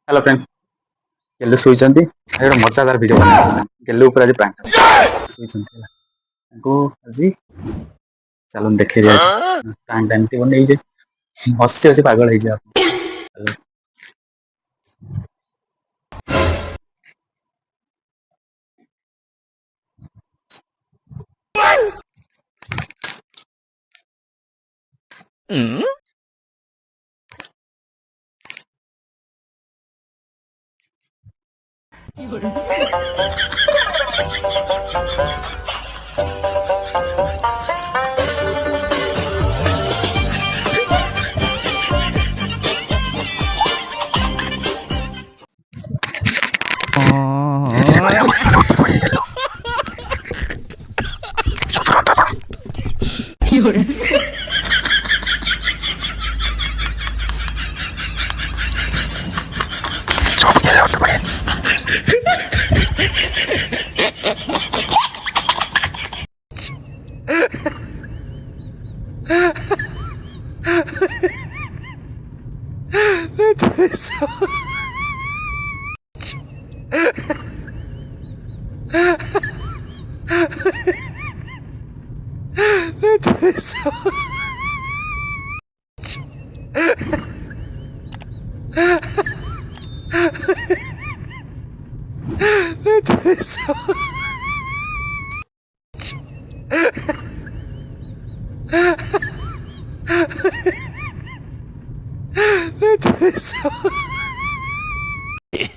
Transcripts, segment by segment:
Hello friend गेलु सुइचंती ଗୋଟେ ମଜାଦାର ଭିଡିଓ ବନେଇଛି गेलु ଉପରେ ଆଜି ପ୍ରାଙ୍କ ସୁଇଚନ୍ତି ହେଲା ତାଙ୍କୁ ଆଜି ଚାଲୁନ ଦେଖେଇ ଦିଆ ଅଛି ପ୍ରାଙ୍କ ଏମିତି ବନେଇଛି ହସି ହସି ପାଗଳ ହେଇଯିବ ଆପଣ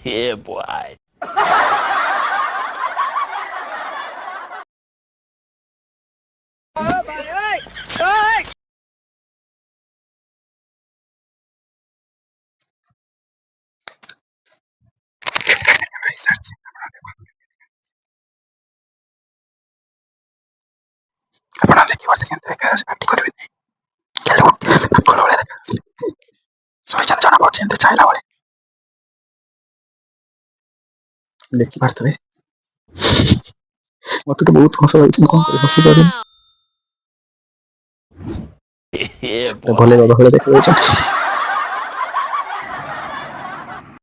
Yeah, boy. ଆପଣ ଦେଖିପାରୁଥିବେ କେମିତି ଦେଖାଯାଉଛି ପାଟି କରିବେନି ଗେଲୁ ପାଗଳ ଭଳିଆ ଦେଖାଯାଉଛି ଶୋଇଛନ୍ତି ଜଣା ପଡୁଛି ଏମିତି ଚାହିଁଲା ଭଳି ଦେଖିପାରୁଥିବେ ମତେ ତ ବହୁତ ହସ ଲାଗୁଛି ମୁଁ କଣ କରିବି ହସି ପାରୁନି Yeah, ଭଲେ boy. ବାବା ଭଳିଆ ଦେଖାଯାଉଛନ୍ତି